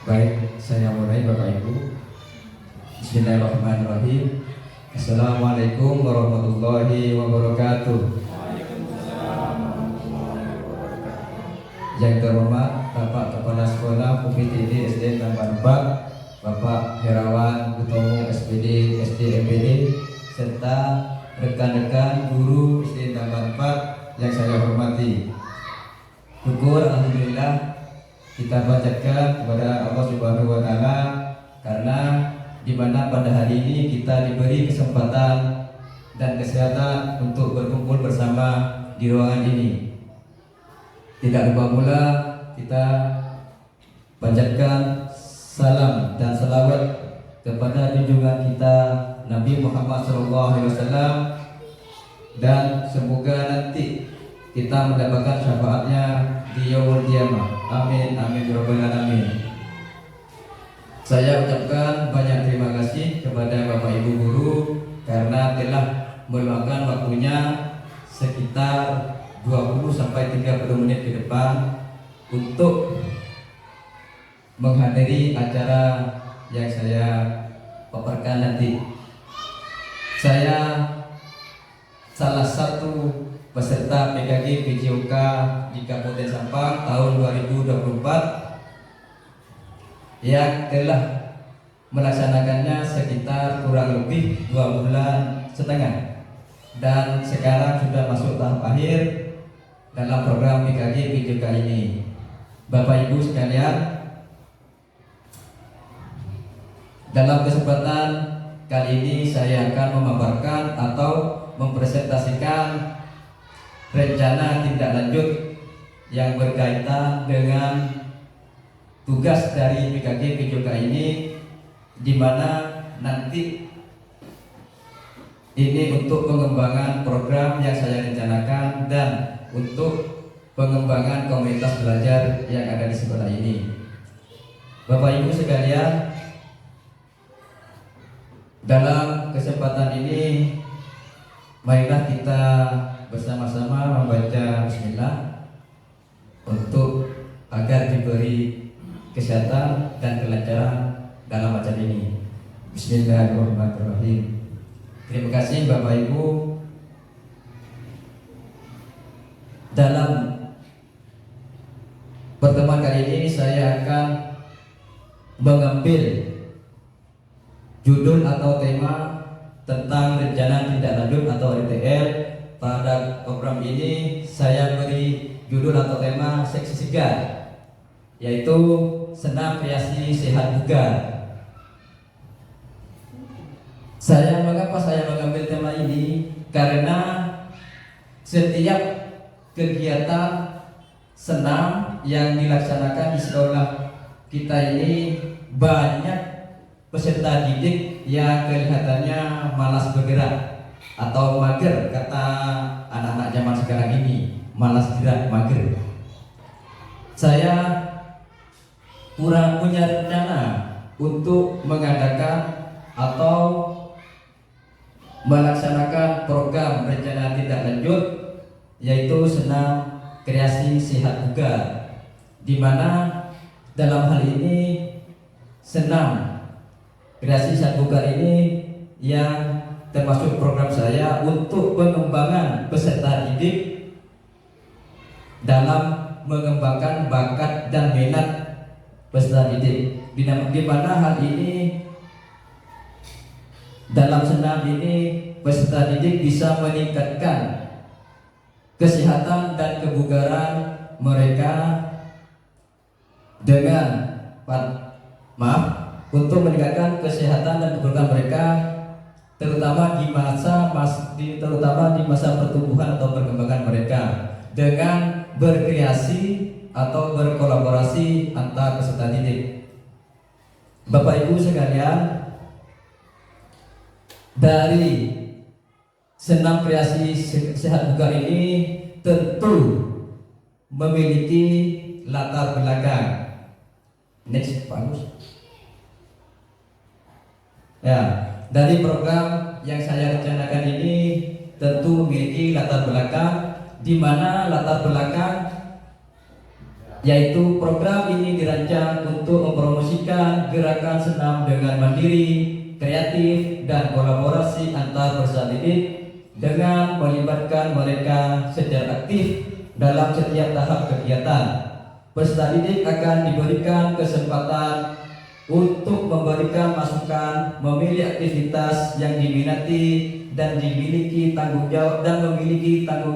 Baik, saya mulai Bapak Ibu. Bismillahirrahmanirrahim. Assalamualaikum warahmatullahi wabarakatuh. Yang terhormat Bapak Kepala Sekolah UPTD SD Tamban 4, Bapak Herawan Utomo SPD SD MPD, serta rekan-rekan guru SD Tamban 4 yang saya hormati. Syukur alhamdulillah kita bacakan kepada Allah Subhanahu wa taala karena di mana pada hari ini kita diberi kesempatan dan kesehatan untuk berkumpul bersama di ruangan ini. Tidak lupa pula kita bacakan salam dan salawat kepada junjungan kita Nabi Muhammad SAW, dan semoga nanti kita mendapatkan syafaatnya di yaumul qiyamah. Amin amin ya rabbal alamin. Saya ucapkan banyak terima kasih kepada Bapak Ibu guru karena telah meluangkan waktunya sekitar 20 sampai 30 menit ke depan untuk menghadiri acara yang saya paparkan nanti. Saya salah satu peserta PKG PJOK di Kabupaten Sampang tahun 2024 yang telah melaksanakannya sekitar kurang lebih 2 bulan setengah, dan sekarang sudah masuk tahap akhir dalam program PKG PJOK ini. Bapak Ibu sekalian, dalam kesempatan kali ini saya akan memaparkan atau mempresentasikan rencana tindak lanjut yang berkaitan dengan tugas dari PKG PJOK ini, di mana nanti ini untuk pengembangan program yang saya rencanakan dan untuk pengembangan komunitas belajar yang ada di sekolah ini. Bapak Ibu sekalian, dalam kesempatan ini marilah kita bersama-sama membaca bismillah untuk agar diberi kesehatan dan kelancaran dalam acara ini. Bismillahirrahmanirrahim. Terima kasih Bapak Ibu. Dalam pertemuan kali ini saya akan mengambil judul atau tema tentang rencana tindak lanjut atau RTL. Pada program ini saya beri judul atau tema seksi 3, yaitu senam kreasi sehat bugar. Mengapa saya mengambil tema ini? Karena setiap kegiatan senam yang dilaksanakan di sekolah kita ini banyak peserta didik yang kelihatannya malas bergerak atau mager, kata anak-anak zaman sekarang ini, malas gerak, mager. Saya kurang punya rencana untuk mengadakan atau melaksanakan program rencana tindak lanjut, yaitu senam kreasi sehat bugar, di mana dalam hal ini senam kreasi sehat bugar ini yang termasuk program saya untuk pengembangan peserta didik dalam mengembangkan bakat dan minat peserta didik, di mana hal ini dalam senam ini peserta didik bisa meningkatkan kesehatan dan kebugaran mereka dengan untuk meningkatkan kesehatan dan kebugaran mereka, terutama di masa pertumbuhan atau perkembangan mereka, dengan berkreasi atau berkolaborasi antar peserta didik. Bapak Ibu sekalian, dari senam kreasi sehat bugar ini tentu memiliki latar belakang. Next, Pak Agus. Ya, dari program yang saya rencanakan ini tentu memiliki latar belakang, di mana latar belakang yaitu program ini dirancang untuk mempromosikan gerakan senam dengan mandiri, kreatif, dan kolaborasi antar peserta didik dengan melibatkan mereka secara aktif dalam setiap tahap kegiatan. Peserta didik akan diberikan kesempatan untuk memberikan masukan, memilih aktivitas yang diminati dan memiliki tanggung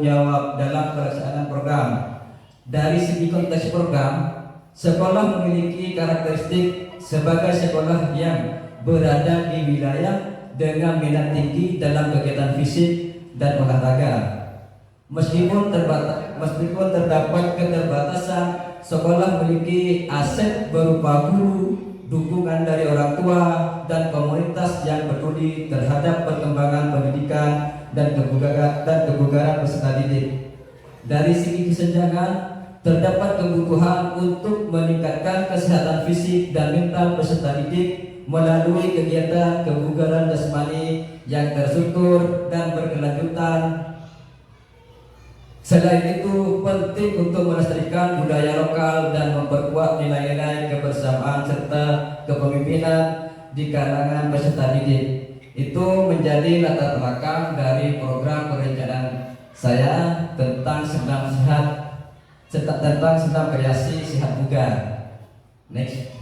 jawab dalam pelaksanaan program. Dari segi konteks program, sekolah memiliki karakteristik sebagai sekolah yang berada di wilayah dengan minat tinggi dalam kegiatan fisik dan olahraga. Meskipun terdapat keterbatasan, sekolah memiliki aset berupa guru, dukungan dari orang tua, dan komunitas yang peduli terhadap perkembangan pendidikan dan kebugaran peserta didik. Dari segi kesenjangan, terdapat kebutuhan untuk meningkatkan kesehatan fisik dan mental peserta didik melalui kegiatan kebugaran jasmani yang terstruktur dan berkelanjutan. Selain itu, penting untuk melestarikan budaya lokal dan memperkuat nilai-nilai kebersamaan serta kepemimpinan di kalangan peserta didik. Itu menjadi latar belakang dari program perencanaan saya tentang senam kreasi sehat bugar. Next.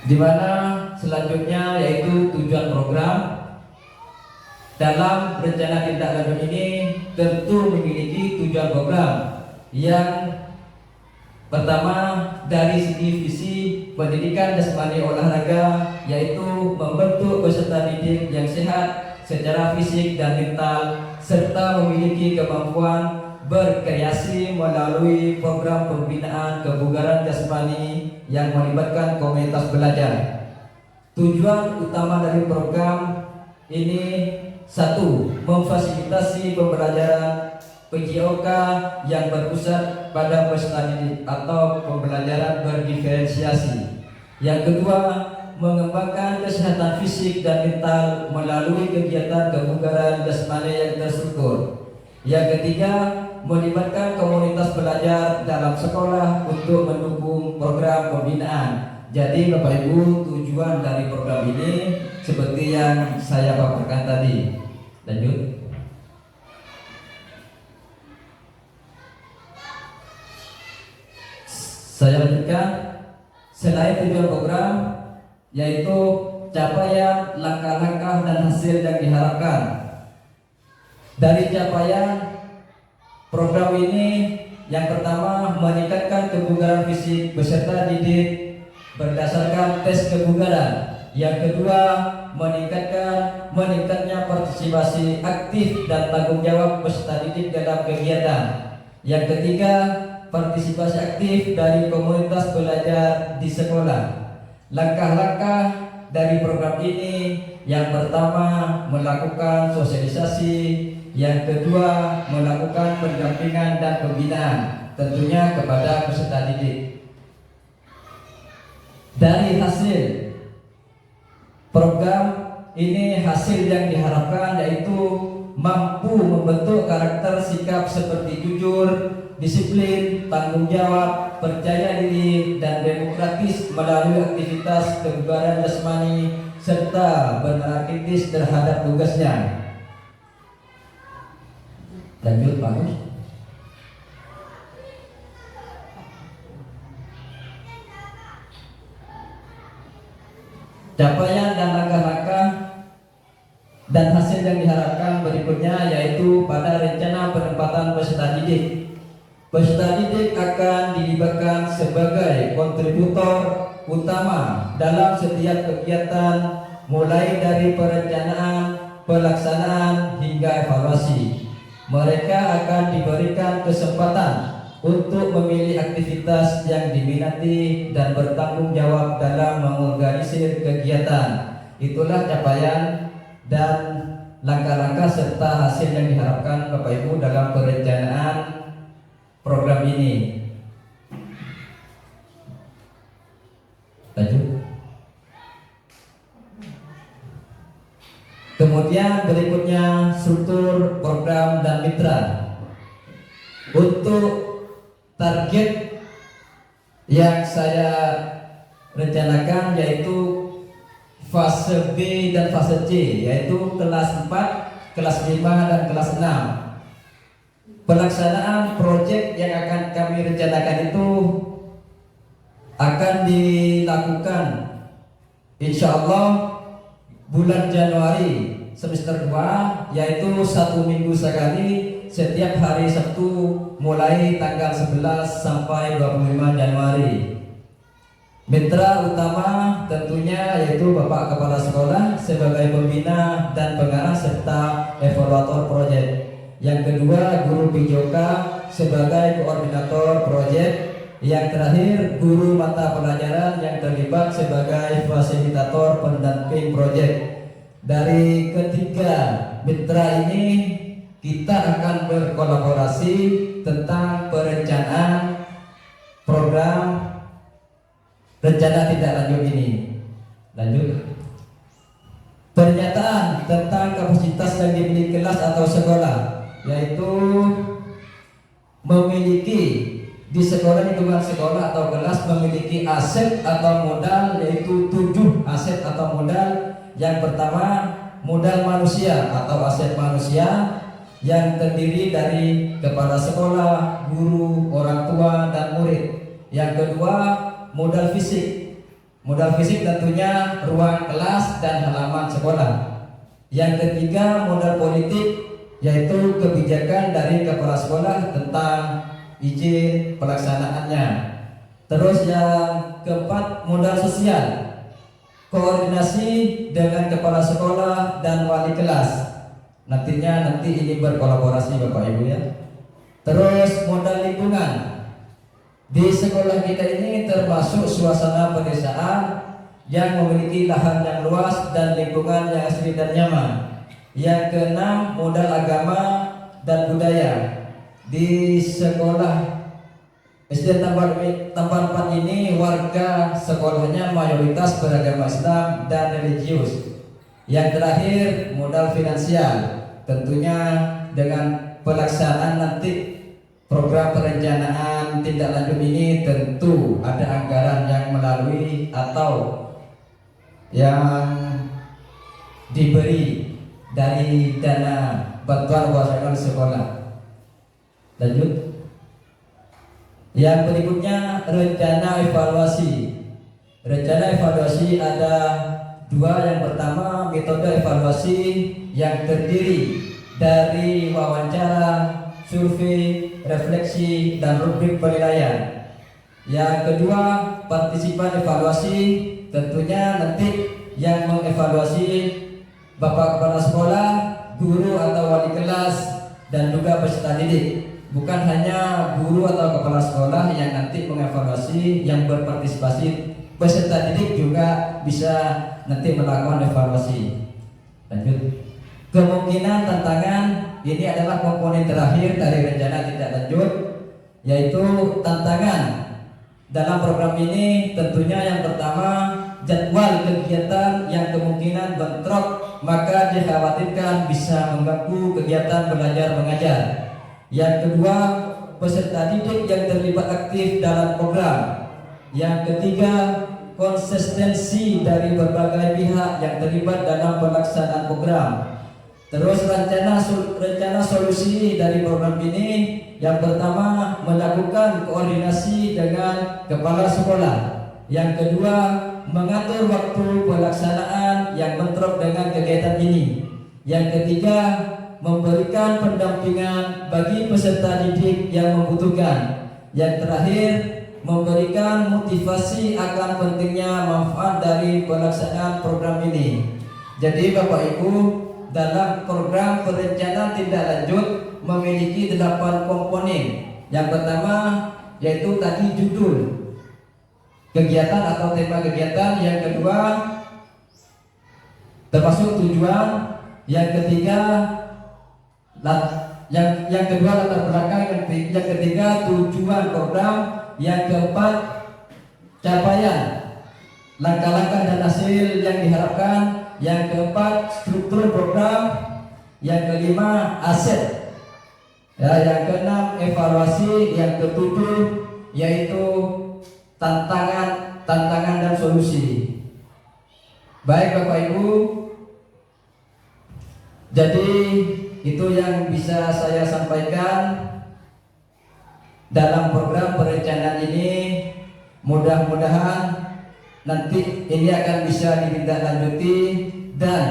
Di mana selanjutnya yaitu tujuan program. Dalam rencana tindak lanjut ini tentu memiliki tujuan program yang pertama dari segi visi pendidikan jasmani olahraga, yaitu membentuk peserta didik yang sehat secara fisik dan mental serta memiliki kemampuan berkreasi melalui program pembinaan kebugaran jasmani yang melibatkan komunitas belajar. Tujuan utama dari program ini: 1. Memfasilitasi pembelajaran PJOK yang berpusat pada peserta didik atau pembelajaran berdiferensiasi. Yang kedua, mengembangkan kesehatan fisik dan mental melalui kegiatan kebugaran jasmani yang terstruktur. Yang ketiga, melibatkan komunitas belajar dalam sekolah untuk mendukung program pembinaan. Jadi Bapak Ibu, tujuan dari program ini seperti yang saya paparkan tadi. Lanjut. Saya lanjutkan. Selain tujuan program, yaitu capaian, langkah-langkah dan hasil yang diharapkan. Dari capaian program ini, yang pertama meningkatkan kebugaran fisik peserta didik berdasarkan tes kebugaran. Yang kedua, meningkatnya partisipasi aktif dan tanggung jawab peserta didik dalam kegiatan. Yang ketiga, partisipasi aktif dari komunitas belajar di sekolah. Langkah-langkah dari program ini: yang pertama, melakukan sosialisasi. Yang kedua, melakukan pendampingan dan pembinaan, tentunya kepada peserta didik. Dari hasil program ini, hasil yang diharapkan yaitu mampu membentuk karakter sikap seperti jujur, disiplin, tanggung jawab, percaya diri, dan demokratis melalui aktivitas kebugaran jasmani serta benar kritis terhadap tugasnya. Lanjut, Pak. Capaian dan langkah-langkah dan hasil yang diharapkan berikutnya yaitu pada rencana penempatan peserta didik. Peserta didik akan dilibatkan sebagai kontributor utama dalam setiap kegiatan, mulai dari perencanaan, pelaksanaan hingga evaluasi. Mereka akan diberikan kesempatan untuk memilih aktivitas yang diminati dan bertanggung jawab dalam mengorganisir kegiatan. Itulah capaian dan langkah-langkah serta hasil yang diharapkan Bapak Ibu dalam perencanaan program ini. Lanjut. Kemudian berikutnya struktur program dan mitra. Untuk target yang saya rencanakan yaitu fase B dan fase C, yaitu kelas 4, kelas 5 dan kelas 6. Pelaksanaan proyek yang akan kami rencanakan itu akan dilakukan insya Allah bulan Januari semester 2, yaitu 1 minggu sekali setiap hari Sabtu mulai tanggal 11 sampai 25 Januari. Mitra utama tentunya yaitu Bapak Kepala Sekolah sebagai pembina dan pengarah serta evaluator proyek. Yang kedua, guru PJOK sebagai koordinator proyek. Yang terakhir, guru mata pelajaran yang terlibat sebagai fasilitator pendamping proyek. Dari ketiga mitra ini kita akan berkolaborasi tentang perencanaan program rencana tidak lanjut ini. Lanjut. Pernyataan tentang kapasitas yang dimiliki kelas atau sekolah, yaitu memiliki di sekolah lingkungan sekolah atau kelas memiliki aset atau modal, yaitu 7 aset atau modal. Yang pertama, modal manusia atau aset manusia yang terdiri dari kepala sekolah, guru, orang tua, dan murid. Yang kedua, modal fisik. Modal fisik tentunya ruang kelas dan halaman sekolah. Yang ketiga, modal politik, yaitu kebijakan dari kepala sekolah tentang izin pelaksanaannya. Terus yang keempat, modal sosial, koordinasi dengan kepala sekolah dan wali kelas. Nanti ini berkolaborasi Bapak Ibu ya. Terus modal lingkungan. Di sekolah kita ini termasuk suasana pedesaan yang memiliki lahan yang luas dan lingkungan yang asri dan nyaman. Yang keenam, modal agama dan budaya. Di sekolah SD Tambal 4 ini warga sekolahnya mayoritas beragama Islam dan religius. Yang terakhir, modal finansial. Tentunya dengan pelaksanaan nanti program perencanaan tindak lanjut ini tentu ada anggaran yang melalui atau yang diberi dari dana bantuan operasional sekolah. Lanjut. Yang berikutnya, rencana evaluasi. Rencana evaluasi ada 2. Yang pertama, metode evaluasi yang terdiri dari wawancara, survei, refleksi, dan rubrik penilaian. Yang kedua, partisipan evaluasi. Tentunya nanti yang mengevaluasi Bapak Kepala Sekolah, guru atau wali kelas, dan juga peserta didik. Bukan hanya guru atau kepala sekolah yang nanti mengevaluasi, yang berpartisipasi peserta didik juga bisa nanti melakukan evaluasi. Lanjut. Kemungkinan tantangan ini adalah komponen terakhir dari rencana tindak lanjut, yaitu tantangan dalam program ini. Tentunya yang pertama, jadwal kegiatan yang kemungkinan bentrok, maka dikhawatirkan bisa mengganggu kegiatan belajar mengajar. Yang kedua, peserta didik yang terlibat aktif dalam program. Yang ketiga, konsistensi dari berbagai pihak yang terlibat dalam pelaksanaan program. Terus rencana solusi dari program ini, yang pertama, melakukan koordinasi dengan kepala sekolah. Yang kedua, mengatur waktu pelaksanaan yang bentrok dengan kegiatan ini. Yang ketiga, memberikan pendampingan bagi peserta didik yang membutuhkan. Yang terakhir, memberikan motivasi akan pentingnya manfaat dari pelaksanaan program ini. Jadi Bapak Ibu, dalam program perencanaan tindak lanjut memiliki 8 komponen. Yang pertama yaitu tadi judul kegiatan atau tema kegiatan. Yang kedua termasuk tujuan. Yang ketiga yang kedua latar belakang. Yang ketiga tujuan program. Yang keempat capaian, langkah-langkah dan hasil yang diharapkan. yang keempat struktur program, yang kelima aset, ya, yang keenam evaluasi, yang ketujuh yaitu tantangan dan solusi. Baik Bapak Ibu, jadi itu yang bisa saya sampaikan dalam program perencanaan ini. Mudah-mudahan nanti ini akan bisa ditindaklanjuti dan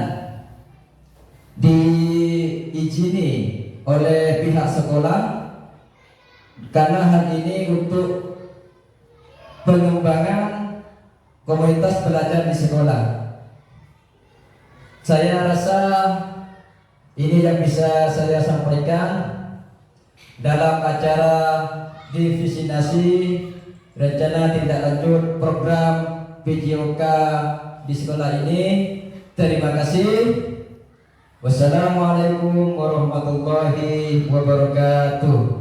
diizini oleh pihak sekolah, karena hal ini untuk pengembangan komunitas belajar di sekolah. Saya rasa ini yang bisa saya sampaikan dalam acara divisinasi rencana tindak lanjut program PJOK di sekolah ini. Terima kasih. Wassalamualaikum warahmatullahi wabarakatuh.